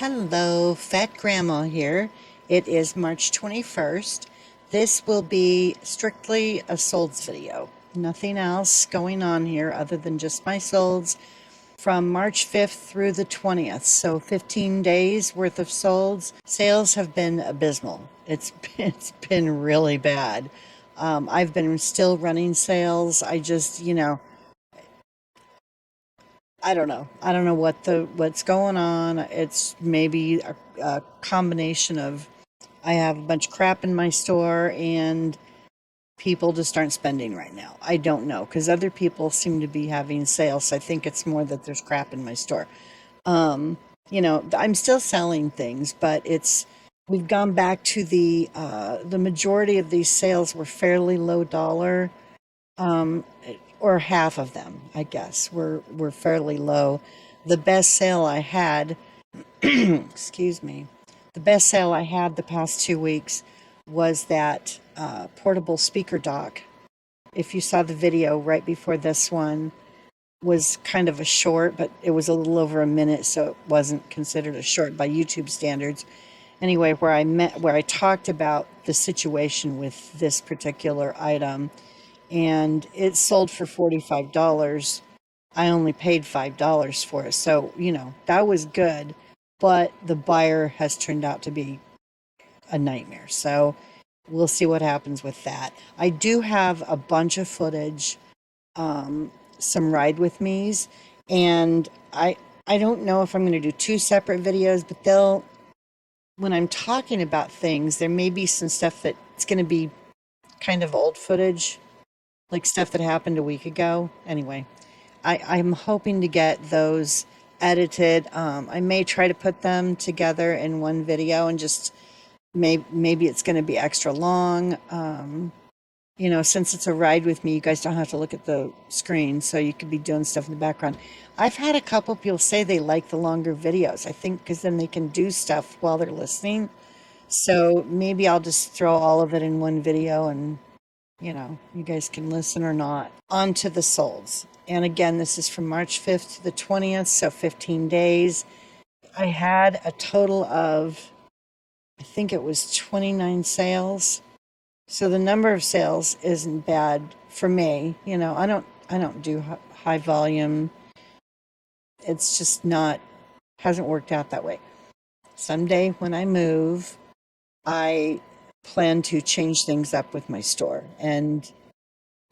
Hello, Fat Grandma here. It is March 21st. This will be strictly a solds video. Nothing else going on here other than just my solds from March 5th through the 20th. So 15 days worth of solds. Sales have been abysmal. It's been really bad. I've been still running sales. I don't know. I don't know what's going on. It's maybe a combination of I have a bunch of crap in my store and people just aren't spending right now. I don't know because other people seem to be having sales. So I think it's more that there's crap in my store. I'm still selling things, but we've gone back to the majority of these sales were fairly low dollar. Um, or half of them, I guess, were fairly low. The best sale I had, excuse me, the best sale I had the past 2 weeks was that portable speaker dock. If you saw the video right before this one, was kind of a short, but it was a little over a minute, so it wasn't considered a short by YouTube standards. Anyway, where I talked about the situation with this particular item, and it sold for $45. I only paid $5 for it. So, that was good, but the buyer has turned out to be a nightmare. So we'll see what happens with that. I do have a bunch of footage, some ride with me's, and I don't know if I'm going to do two separate videos, but when I'm talking about things, there may be some stuff that's going to be kind of old footage, like stuff that happened a week ago. Anyway, I'm hoping to get those edited. I may try to put them together in one video and just maybe it's going to be extra long. Since it's a ride with me, you guys don't have to look at the screen, so you could be doing stuff in the background. I've had a couple people say they like the longer videos, I think, because then they can do stuff while they're listening. So maybe I'll just throw all of it in one video and you guys can listen or not. On to the solds. And again, this is from March 5th to the 20th, so 15 days. I had a total of, I think it was 29 sales. So the number of sales isn't bad for me. I don't do high volume. It's just hasn't worked out that way. Someday when I move, I plan to change things up with my store and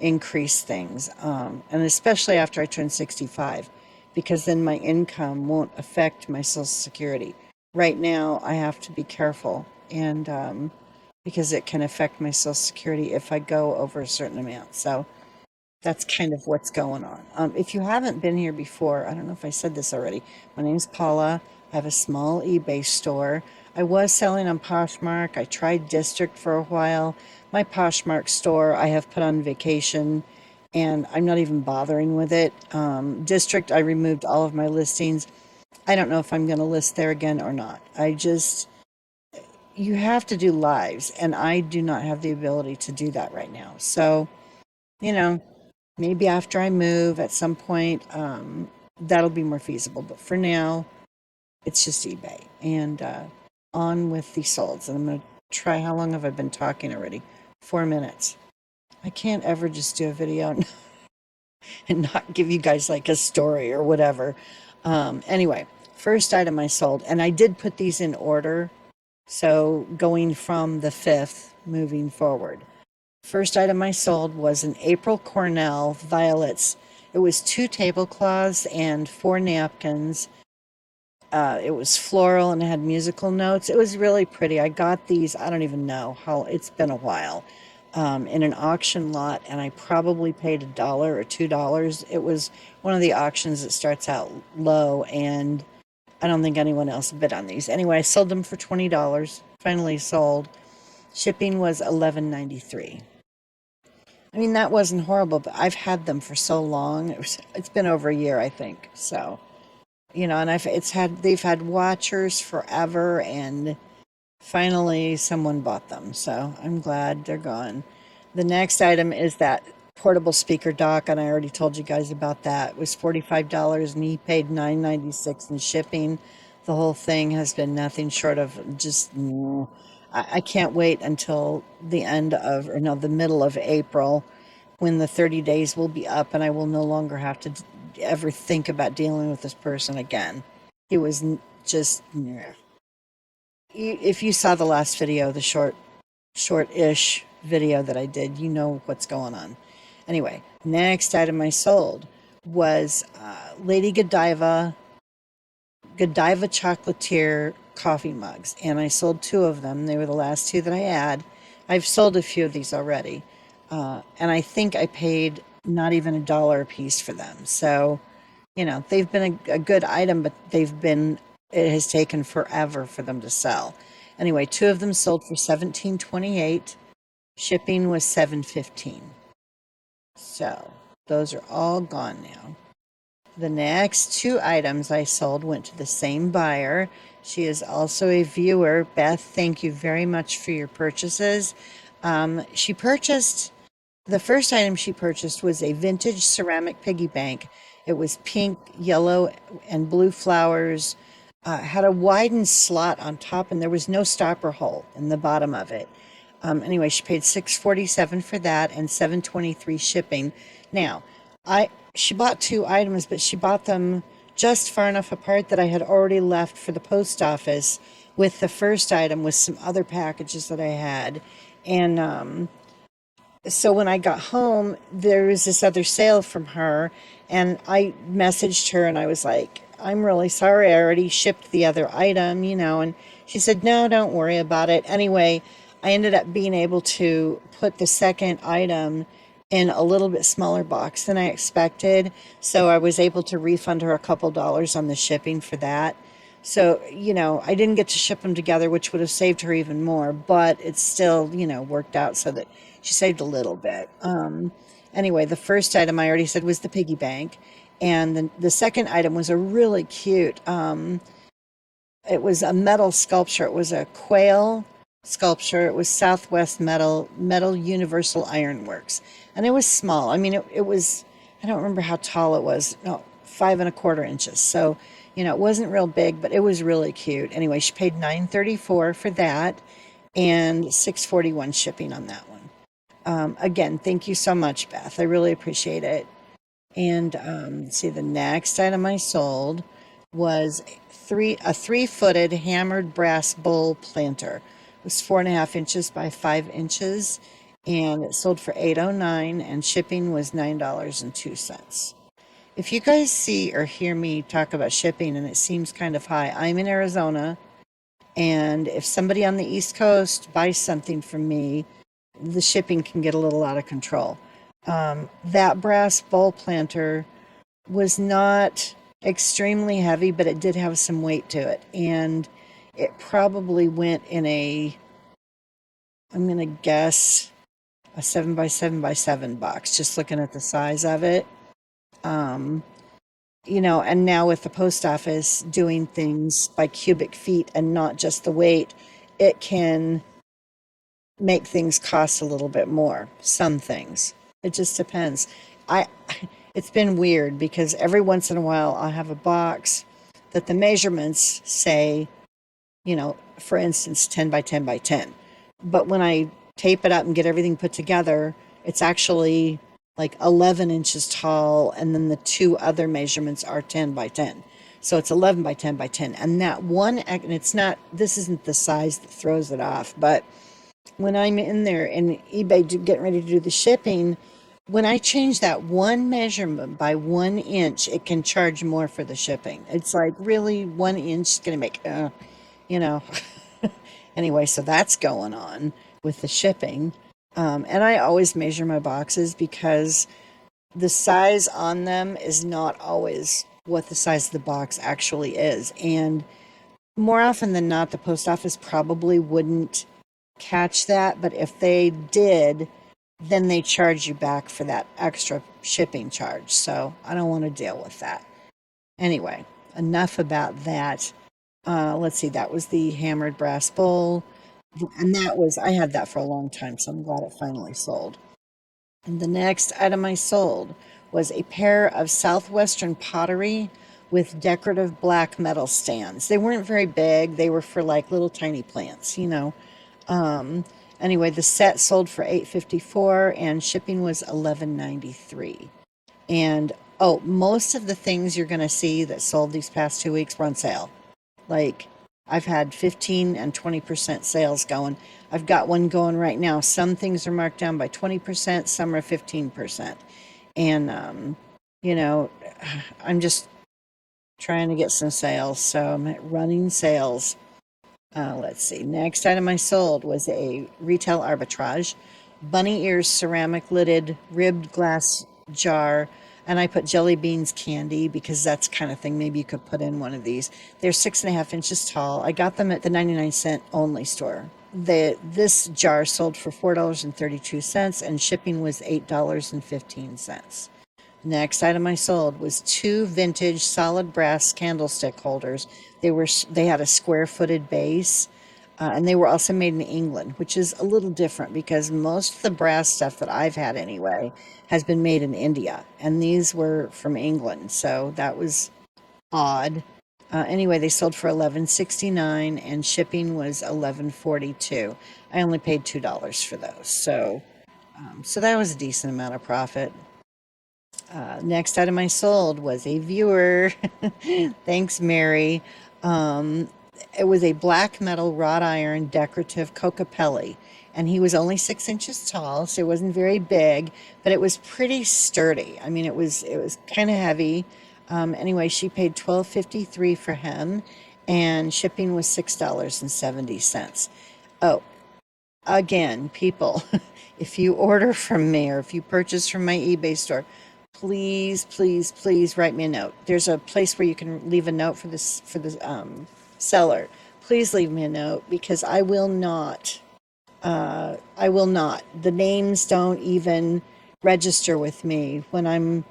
increase things, and especially after I turn 65, because then my income won't affect my Social Security. Right now I have to be careful, and because it can affect my Social Security if I go over a certain amount. So that's kind of what's going on. If you haven't been here before, I don't know if I said this already, my name's Paula. I have a small eBay store. I was selling on Poshmark. I tried District for a while. My Poshmark store I have put on vacation, and I'm not even bothering with it. District, I removed all of my listings. I don't know if I'm going to list there again or not. You have to do lives, and I do not have the ability to do that right now. So, maybe after I move at some point, that'll be more feasible. But for now, it's just eBay. And on with the solds. And I'm going to try, how long have I been talking already? 4 minutes. I can't ever just do a video and not give you guys like a story or whatever. Anyway, first item I sold, and I did put these in order. So going from the 5th, moving forward. First item I sold was an April Cornell violets. It was 2 tablecloths and 4 napkins. It was floral and it had musical notes. It was really pretty. I got these, I don't even know how, it's been a while, in an auction lot, and I probably paid $1 or $2. It was one of the auctions that starts out low, and I don't think anyone else bid on these. Anyway, I sold them for $20, finally sold. Shipping was $11.93. I mean, that wasn't horrible, but I've had them for so long. It's been over a year, I think. So, and they've had watchers forever, and finally someone bought them. So I'm glad they're gone. The next item is that portable speaker dock, and I already told you guys about that. It was $45, and he paid $9.96 in shipping. The whole thing has been nothing short of just, I can't wait until the end of, or no, the middle of April, when the 30 days will be up and I will no longer have to ever think about dealing with this person again. He was just, if you saw the last video, the short-ish video that I did, you know what's going on. Anyway, next item I sold was Lady Godiva Chocolatier coffee mugs, and I sold two of them. They were the last two that I had. I've sold a few of these already, and I think I paid not even $1 a piece for them. So, they've been a good item, but it has taken forever for them to sell. Anyway, two of them sold for $17.28. Shipping was $7.15. So those are all gone now. The next two items I sold went to the same buyer. She is also a viewer. Beth, thank you very much for your purchases. She purchased The first item she purchased was a vintage ceramic piggy bank. It was pink, yellow, and blue flowers. Had a widened slot on top, and there was no stopper hole in the bottom of it. Anyway, she paid $6.47 for that and $7.23 shipping. Now, she bought two items, but she bought them just far enough apart that I had already left for the post office with the first item with some other packages that I had. And so when I got home, there was this other sale from her, and I messaged her and I was like, I'm really sorry, I already shipped the other item, and she said, no, don't worry about it. Anyway, I ended up being able to put the second item in a little bit smaller box than I expected. So I was able to refund her a couple dollars on the shipping for that. So, I didn't get to ship them together, which would have saved her even more, but it still, worked out so that she saved a little bit. Anyway, the first item I already said was the piggy bank. And the second item was a really cute, it was a metal sculpture. It was a quail sculpture. It was Southwest Metal Universal Ironworks. And it was small. I mean, it was, I don't remember how tall it was. No, 5¼ inches. So, it wasn't real big, but it was really cute. Anyway, she paid $9.34 for that and $6.41 shipping on that one. Again, thank you so much, Beth. I really appreciate it. And see, the next item I sold was a 3-footed hammered brass bowl planter. It was 4.5 inches by 5 inches, and it sold for $8.09, and shipping was $9.02. If you guys see or hear me talk about shipping and it seems kind of high, I'm in Arizona, and if somebody on the East Coast buys something from me, the shipping can get a little out of control. That brass bowl planter was not extremely heavy, but it did have some weight to it. And it probably went in I'm going to guess, a 7x7x7 box, just looking at the size of it. And now with the post office doing things by cubic feet and not just the weight, it can make things cost a little bit more. Some things. It just depends. I It's been weird because every once in a while I'll have a box that the measurements say, for instance, 10x10x10. But when I tape it up and get everything put together, it's actually like 11 inches tall, and then the two other measurements are 10x10. So it's 11x10x10. And and this isn't the size that throws it off, but when I'm in there and eBay getting ready to do the shipping, when I change that one measurement by 1 inch, it can charge more for the shipping. It's like, really, 1 inch is going to make, you know. Anyway, so that's going on with the shipping. And I always measure my boxes because the size on them is not always what the size of the box actually is. And more often than not, the post office probably wouldn't catch that. But if they did, then they charge you back for that extra shipping charge. So I don't want to deal with that. Anyway, enough about that. Let's see, that was the hammered brass bowl. And I had that for a long time, so I'm glad it finally sold. And the next item I sold was a pair of Southwestern Pottery with decorative black metal stands. They weren't very big. They were for like little tiny plants, you know. Um, anyway, the set sold for $8.54 and shipping was $11.93. And oh, most of the things you're going to see that sold these past 2 weeks were on sale. Like I've had 15 and 20% sales going. I've got one going right now. Some things are marked down by 20%, some are 15%. And, you know, I'm just trying to get some sales. So I'm running sales. Let's see. Next item I sold was a retail arbitrage, bunny ears ceramic lidded ribbed glass jar. And I put jelly beans candy because that's the kind of thing maybe you could put in one of these. They're 6.5 inches tall. I got them at the 99-cent only store. This jar sold for $4.32 and shipping was $8.15. Next item I sold was two vintage solid brass candlestick holders. They had a square-footed base, and they were also made in England, which is a little different because most of the brass stuff that I've had anyway has been made in India, and these were from England, so that was odd. Anyway, they sold for $11.69 and shipping was $11.42. I only paid $2 for those, so that was a decent amount of profit. Next item I sold was a viewer. Thanks, Mary. Um, it was a black metal wrought iron decorative Cocapelli, and he was only 6 inches tall, so it wasn't very big, but it was pretty sturdy. I mean, it was kind of heavy. Anyway, she paid $12.53 for him, and shipping was $6.70. Oh, again, people, if you order from me or if you purchase from my eBay store, please, please, please write me a note. There's a place where you can leave a note for this for the seller. Please leave me a note because I will not. I will not. The names don't even register with me when I'm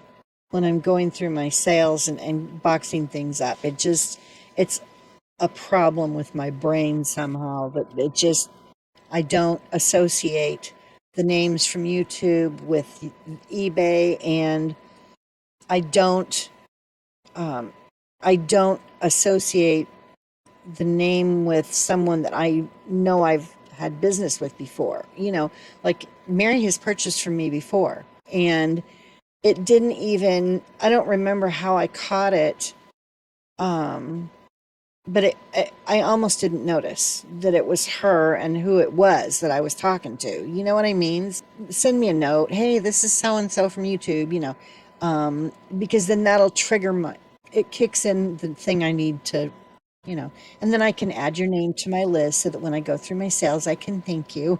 going through my sales and boxing things up. It's a problem with my brain somehow, but I don't associate the names from YouTube with eBay, and I don't um, I don't associate the name with someone that I know I've had business with before. You know, like Mary has purchased from me before, and it didn't even. I don't remember how I caught it. Um, but I almost didn't notice that it was her and who it was that I was talking to. You know what I mean? Send me a note. Hey, this is so and so from YouTube. Because then that'll trigger it kicks in the thing I need to, and then I can add your name to my list so that when I go through my sales, I can thank you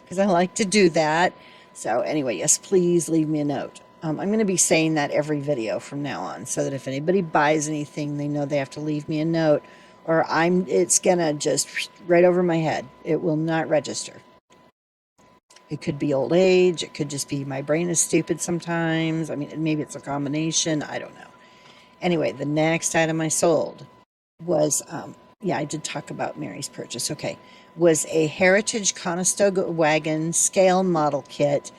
because I like to do that. So anyway, yes, please leave me a note. I'm going to be saying that every video from now on so that if anybody buys anything, they know they have to leave me a note or it's going to just right over my head. It will not register. It could be old age. It could just be my brain is stupid sometimes. I mean, maybe it's a combination. I don't know. Anyway, the next item I sold was, I did talk about Mary's purchase. Okay. Was a Heritage Conestoga Wagon scale model kit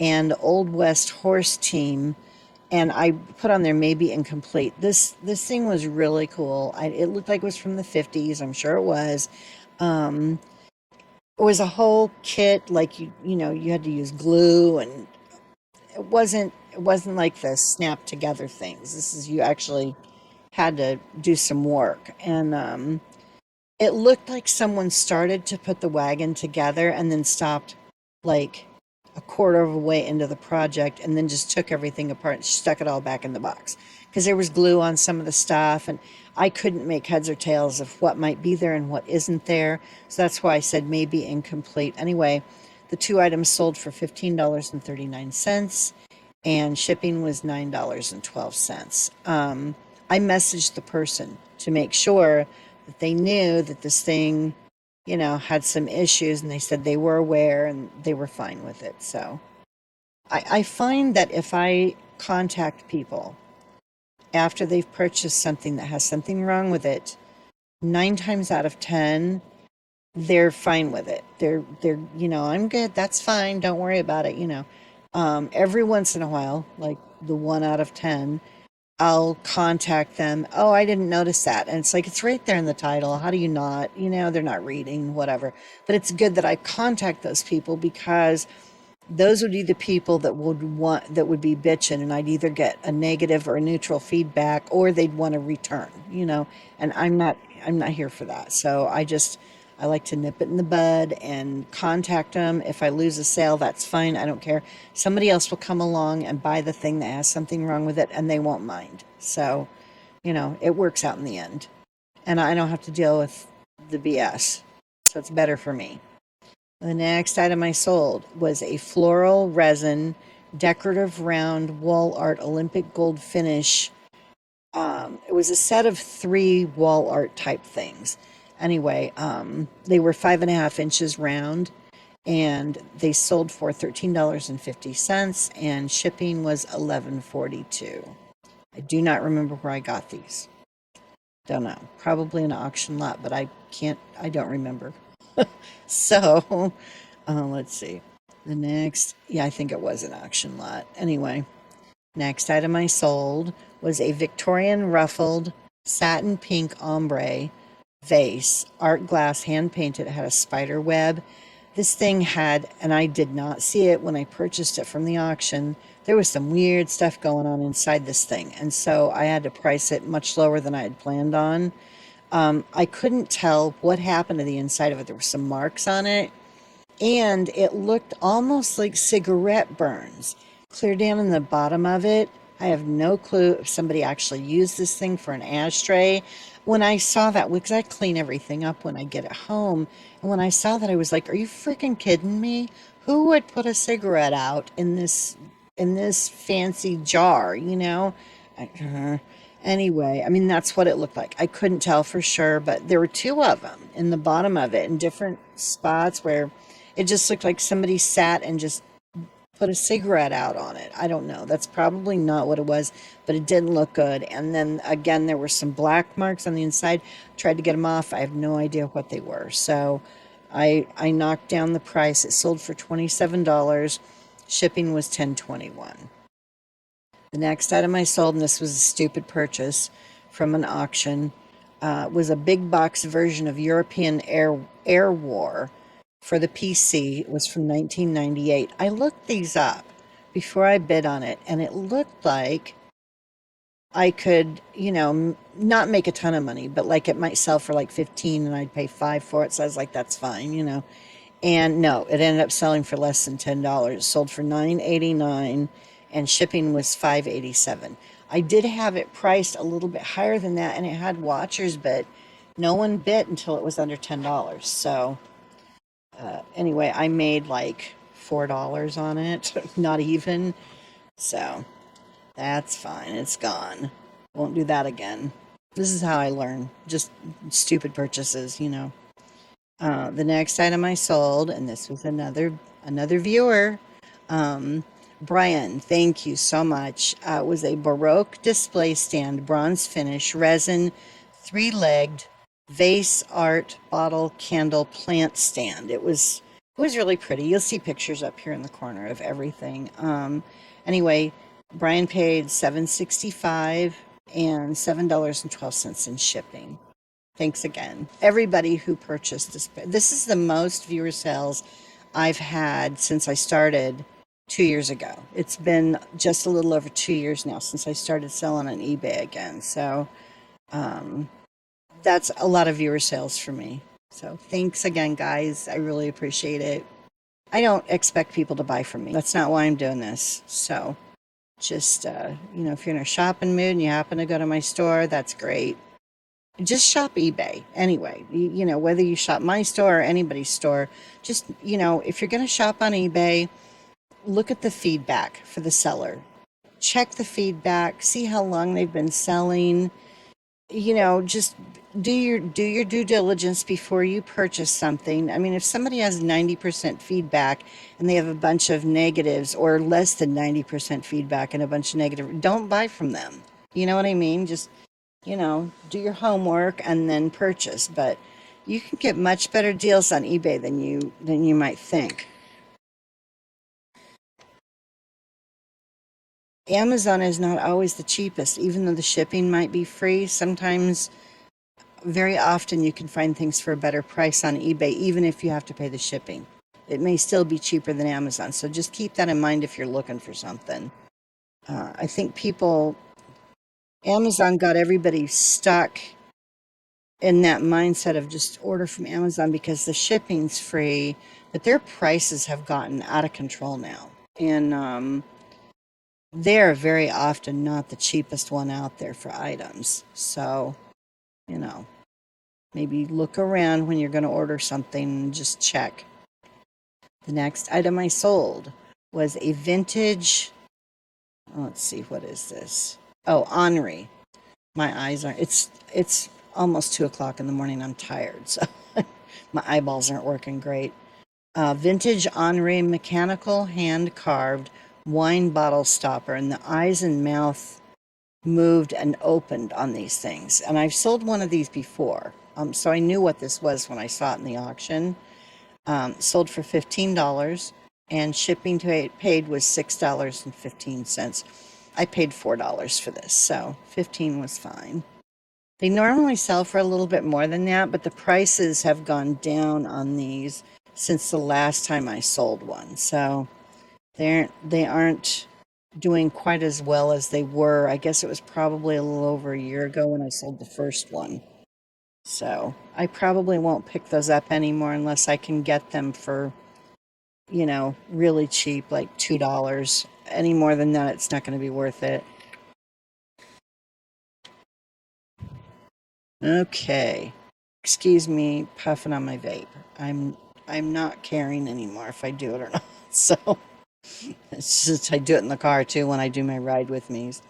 and Old West horse team. And I put on there maybe incomplete. This thing was really cool. It looked like it was from the 50s. I'm sure it was. Um, it was a whole kit, like you had to use glue, and it wasn't like the snap together things. This is you actually had to do some work, and it looked like someone started to put the wagon together and then stopped like a quarter of a way into the project and then just took everything apart and stuck it all back in the box because there was glue on some of the stuff, and I couldn't make heads or tails of what might be there and what isn't there. So that's why I said maybe incomplete. Anyway, the two items sold for $15.39 and shipping was $9.12. I messaged the person to make sure that they knew that this thing, had some issues, and they said they were aware and they were fine with it. So I find that if I contact people after they've purchased something that has something wrong with it, 9 times out of 10, they're fine with it. I'm good. That's fine. Don't worry about it. Every once in a while, like the 1 out of 10, I'll contact them. Oh, I didn't notice that. And it's like, it's right there in the title. How do you not? They're not reading, whatever. But it's good that I contact those people because those would be the people that would be bitching, and I'd either get a negative or a neutral feedback, or they'd want to return. And I'm not here for that. So I like to nip it in the bud and contact them. If I lose a sale, that's fine. I don't care. Somebody else will come along and buy the thing that has something wrong with it, and they won't mind. So, it works out in the end, and I don't have to deal with the BS. So it's better for me. The next item I sold was a floral resin decorative round wall art Olympic gold finish. It was a set of 3 wall art type things. Anyway, they were 5.5 inches round, and they sold for $13.50, and shipping was $11.42. I do not remember where I got these. Don't know. Probably an auction lot, but I don't remember. So, let's see. I think it was an auction lot. Anyway, next item I sold was a Victorian ruffled satin pink ombre vase, art glass, hand painted. It had a spider web. This thing had, and I did not see it when I purchased it from the auction, there was some weird stuff going on inside this thing. And so I had to price it much lower than I had planned on. I couldn't tell what happened to the inside of it. There were some marks on it, and it looked almost like cigarette burns clear down in the bottom of it. I have no clue if somebody actually used this thing for an ashtray. When I saw that, because I clean everything up when I get it home, and when I saw that, I was like, "Are you freaking kidding me? Who would put a cigarette out in this fancy jar?" Anyway, I mean, that's what it looked like. I couldn't tell for sure, but there were 2 of them in the bottom of it in different spots where it just looked like somebody sat and just put a cigarette out on it. I don't know. That's probably not what it was, but it didn't look good. And then again, there were some black marks on the inside. Tried to get them off. I have no idea what they were. So I knocked down the price. It sold for $27. Shipping was $10.21. The next item I sold, and this was a stupid purchase from an auction, was a big box version of European Air War for the PC. It was from 1998. I looked these up before I bid on it, and it looked like I could, not make a ton of money, but like it might sell for like 15 and I'd pay 5 for it. So I was like, that's fine. And no, it ended up selling for less than $10. It sold for $9.89, and shipping was $5.87. I did have it priced a little bit higher than that, and it had watchers, but no one bid until it was under $10. So anyway, I made like $4 on it, not even. So that's fine. It's gone. Won't do that again. This is how I learn. Just stupid purchases. The next item I sold, and this was another viewer, Brian, thank you so much. Was a Baroque display stand, bronze finish, resin, 3-legged vase art bottle candle plant stand. It was really pretty. You'll see pictures up here in the corner of everything. Anyway, Brian paid $7.65 and $7.12 in shipping. Thanks again. Everybody who purchased this. This is the most viewer sales I've had since I started 2 years ago. It's been just a little over 2 years now since I started selling on eBay again. So that's a lot of viewer sales for me. So thanks again, guys. I really appreciate it. I don't expect people to buy from me. That's not why I'm doing this. So just, if you're in a shopping mood and you happen to go to my store, that's great. Just shop eBay anyway. Whether you shop my store or anybody's store, just, if you're going to shop on eBay, look at the feedback for the seller. Check the feedback, see how long they've been selling. Just do your due diligence before you purchase something. I mean, if somebody has 90% feedback and they have a bunch of negatives, or less than 90% feedback and a bunch of negative, don't buy from them. You know what I mean? Just do your homework and then purchase. But you can get much better deals on eBay than you might think. Amazon is not always the cheapest, even though the shipping might be free. Sometimes, very often, you can find things for a better price on eBay, even if you have to pay the shipping. It may still be cheaper than Amazon. So just keep that in mind if you're looking for something. I think Amazon got everybody stuck in that mindset of just order from Amazon because the shipping's free, but their prices have gotten out of control now. And they're very often not the cheapest one out there for items. So, you know, maybe look around when you're going to order something and just check. The next item I sold was a vintage, let's see, what is this? Oh, Henri. My eyes aren't, it's almost 2 o'clock in the morning. I'm tired, so my eyeballs aren't working great. Vintage Henri mechanical hand carved wine bottle stopper, and the eyes and mouth moved and opened on these things. And I've sold one of these before, so I knew what this was when I saw it in the auction. Sold for $15, and shipping to it paid was $6.15. I paid $4 for this, so 15 was fine. They normally sell for a little bit more than that, but the prices have gone down on these since the last time I sold one. So they aren't doing quite as well as they were. I guess it was probably a little over a year ago when I sold the first one. So I probably won't pick those up anymore unless I can get them for, really cheap, like $2. Any more than that, it's not going to be worth it. Okay. Excuse me puffing on my vape. I'm not caring anymore if I do it or not. So it's just I do it in the car too when I do my ride with me's.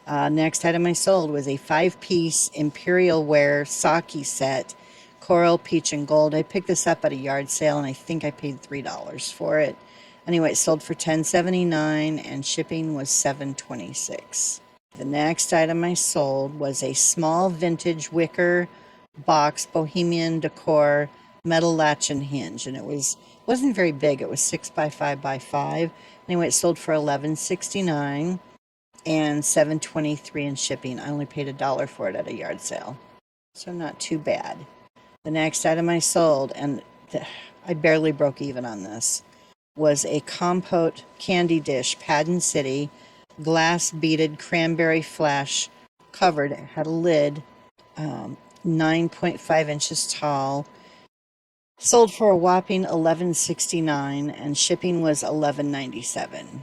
Next item I sold was a 5-piece Imperial Wear sake set, coral, peach, and gold. I picked this up at a yard sale and I think I paid $3 for it. Anyway, it sold for $10.79 and shipping was $7.26. The next item I sold was a small vintage wicker box bohemian decor metal latch and hinge, and wasn't very big. It was 6 by 5 by 5. Anyway, it sold for $11.69 and $7.23 in shipping. I only paid $1 for it at a yard sale, so not too bad. The next item I sold, and I barely broke even on this, was a compote candy dish, Paden City, glass beaded cranberry flash covered. It had a lid, 9.5 inches tall. Sold for a whopping $11.69 and shipping was $11.97.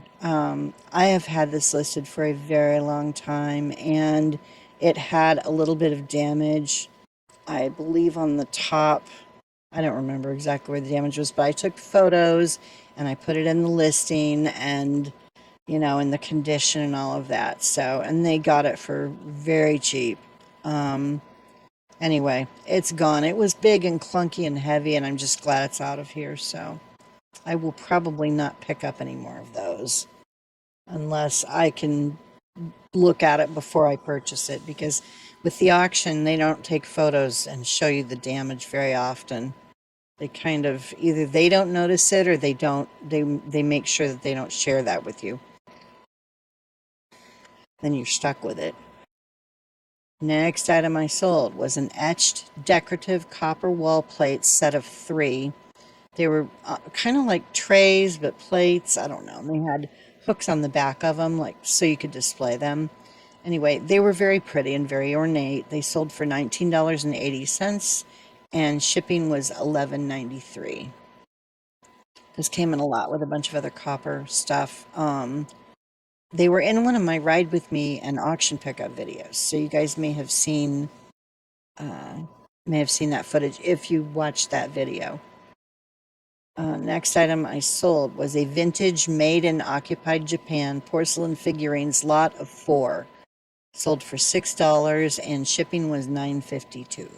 I have had this listed for a very long time and it had a little bit of damage, I believe on the top. I don't remember exactly where the damage was, but I took photos and I put it in the listing and, in the condition and all of that. So, and they got it for very cheap. Anyway, it's gone. It was big and clunky and heavy, and I'm just glad it's out of here. So I will probably not pick up any more of those unless I can look at it before I purchase it, because with the auction, they don't take photos and show you the damage very often. They kind of either they don't notice it or they make sure that they don't share that with you. Then you're stuck with it. Next item I sold was an etched decorative copper wall plate set of 3. They were kind of like trays, but plates. I don't know. They had hooks on the back of them, like so you could display them. Anyway, they were very pretty and very ornate. They sold for $19.80 and shipping was $11.93. This came in a lot with a bunch of other copper stuff. They were in one of my ride with me and auction pickup videos, so you guys uh, may have seen that footage if you watched that video. Next item I sold was a vintage made in occupied Japan porcelain figurines lot of 4. Sold for $6 and shipping was $9.52.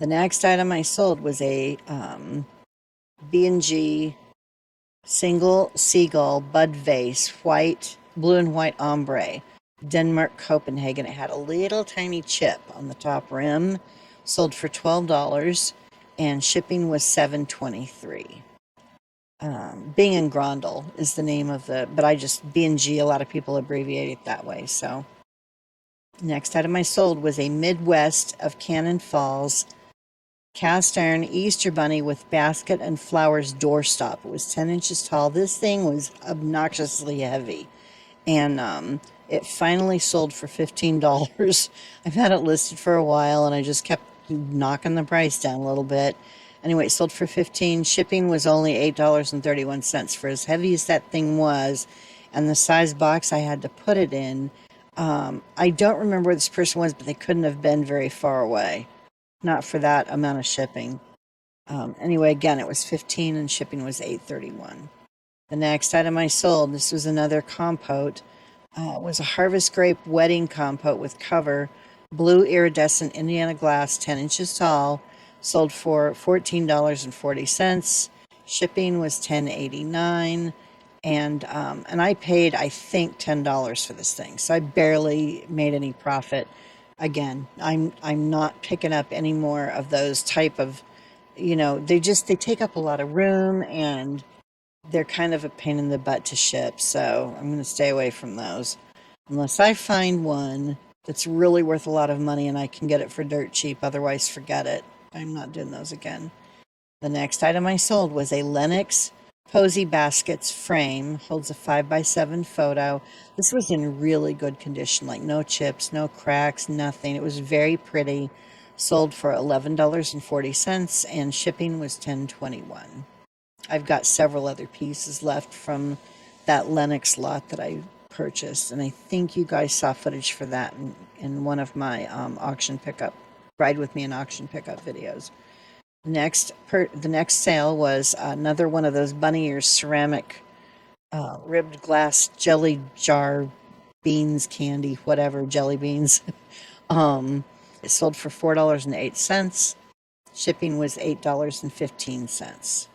The next item I sold was a B&G single seagull bud vase, blue and white ombre, Denmark, Copenhagen. It had a little tiny chip on the top rim. Sold for $12 and shipping was $7.23. Bing and Grundle is the name of but I just B&G, a lot of people abbreviate it that way. So next item I sold was a Midwest of Cannon Falls cast iron Easter bunny with basket and flowers doorstop. It was 10 inches tall. This thing was obnoxiously heavy. And it finally sold for $15. I've had it listed for a while and I just kept knocking the price down a little bit. Anyway, it sold for 15. Shipping was only $8.31 for as heavy as that thing was and the size box I had to put it in. I don't remember where this person was, but they couldn't have been very far away. Not for that amount of shipping. Anyway, again, it was 15 and shipping was $8.31. The next item I sold, this was another compote, was a Harvest Grape wedding compote with cover, blue iridescent Indiana glass, 10 inches tall, sold for $14.40. Shipping was $10.89, and I paid, I think, $10 for this thing, so I barely made any profit. Again, I'm not picking up any more of those type of, they take up a lot of room and they're kind of a pain in the butt to ship, so I'm going to stay away from those. Unless I find one that's really worth a lot of money and I can get it for dirt cheap, otherwise forget it. I'm not doing those again. The next item I sold was a Lennox Posy Baskets frame, holds a 5x7 photo. This was in really good condition, like no chips, no cracks, nothing. It was very pretty. Sold for $11.40 and shipping was $10.21. I've got several other pieces left from that Lennox lot that I purchased, and I think you guys saw footage for that in one of my auction pickup, Ride With Me in auction pickup videos. The next sale was another one of those bunny ears ceramic ribbed glass jelly jar beans candy, whatever, jelly beans. It sold for $4.08. Shipping was $8.15.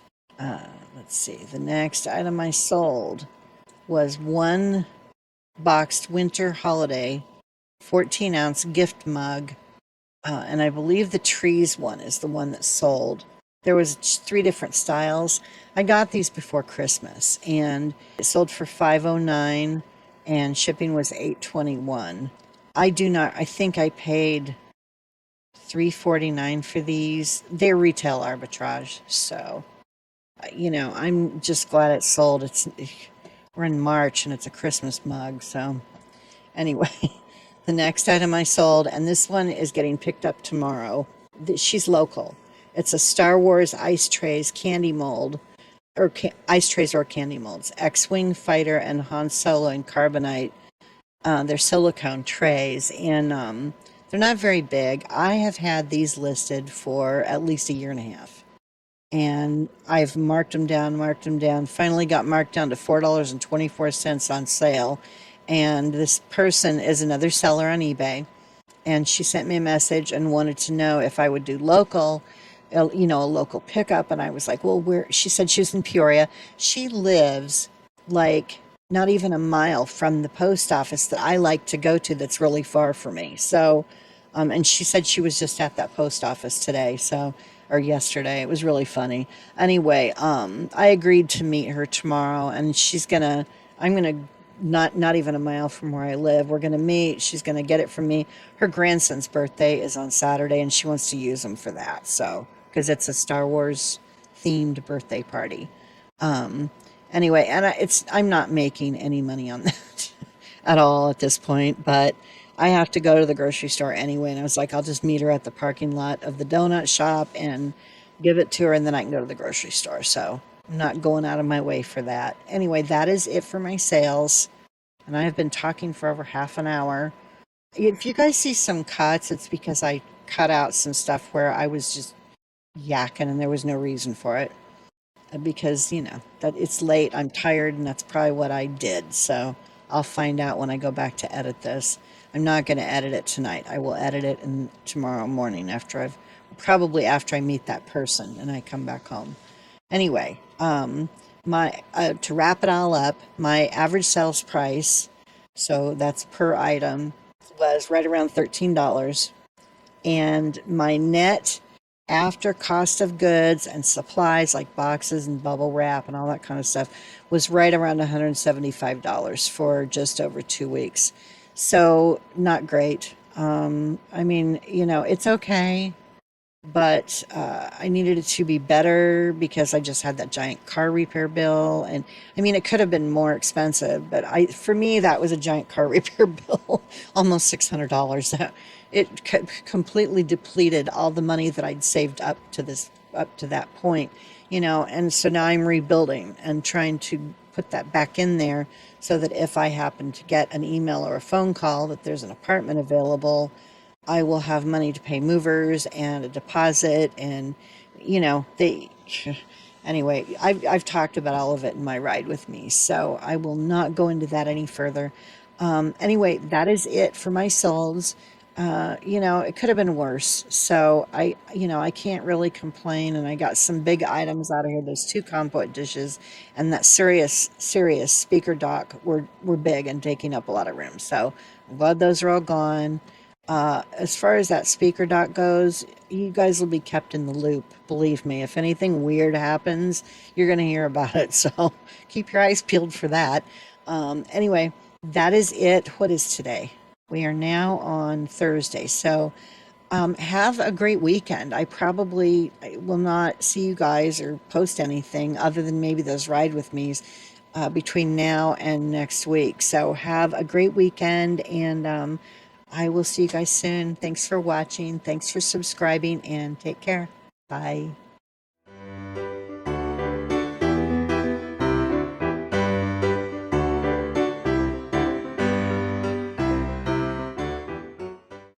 Let's see. The next item I sold was one boxed winter holiday 14-ounce gift mug, and I believe the trees one is the one that sold. There was 3 different styles. I got these before Christmas, and it sold for $5.09, and shipping was $8.21. I think I paid $3.49 for these. They're retail arbitrage, so I'm just glad it sold. We're in March and it's a Christmas mug, so anyway, the next item I sold, and this one is getting picked up tomorrow. She's local. It's a Star Wars ice trays candy mold, or ice trays or candy molds. X-Wing Fighter and Han Solo in carbonite. They're silicone trays, and they're not very big. I have had these listed for at least a year and a half. And I've marked them down, finally got marked down to $4.24 on sale. And this person is another seller on eBay. And she sent me a message and wanted to know if I would do local, a local pickup. And I was like, well, she said she was in Peoria. She lives like not even a mile from the post office that I like to go to that's really far for me. So, and she said she was just at that post office today. Or yesterday. It was really funny. Anyway, I agreed to meet her tomorrow, and I'm gonna, not even a mile from where I live. We're gonna meet. She's gonna get it from me. Her grandson's birthday is on Saturday, and she wants to use them for that. So, because it's a Star Wars themed birthday party. Anyway, and I'm not making any money on that at all at this point, but I have to go to the grocery store anyway. And I was like, I'll just meet her at the parking lot of the donut shop and give it to her, and then I can go to the grocery store. So I'm not going out of my way for that. Anyway, that is it for my sales. And I have been talking for over half an hour. If you guys see some cuts, it's because I cut out some stuff where I was just yakking and there was no reason for it. Because, that it's late, I'm tired, and that's probably what I did. So I'll find out when I go back to edit this. I'm not going to edit it tonight. I will edit it tomorrow morning probably after I meet that person and I come back home. Anyway, to wrap it all up, my average sales price, so that's per item, was right around $13. And my net after cost of goods and supplies like boxes and bubble wrap and all that kind of stuff was right around $175 for just over 2 weeks. So not great. I mean, it's okay, but I needed it to be better because I just had that giant car repair bill, and I mean, it could have been more expensive, but for me, that was a giant car repair bill, almost $600. It completely depleted all the money that I'd saved up to that point, and so now I'm rebuilding and trying to put that back in there so that if I happen to get an email or a phone call that there's an apartment available, I will have money to pay movers and a deposit, and they anyway, I've talked about all of it in my ride with me, so I will not go into that any further. Anyway, that is it for my solves. It could have been worse, so I can't really complain, and I got some big items out of here. Those two compote dishes and that serious speaker dock were big and taking up a lot of room, so I'm glad those are all gone. As far as that speaker dock goes, you guys will be kept in the loop. Believe me, if anything weird happens, you're going to hear about it. So keep your eyes peeled for that. Anyway, that is it. What is today? We are now on Thursday. So have a great weekend. I will not see you guys or post anything other than maybe those ride with me's between now and next week. So have a great weekend, and I will see you guys soon. Thanks for watching. Thanks for subscribing, and take care. Bye.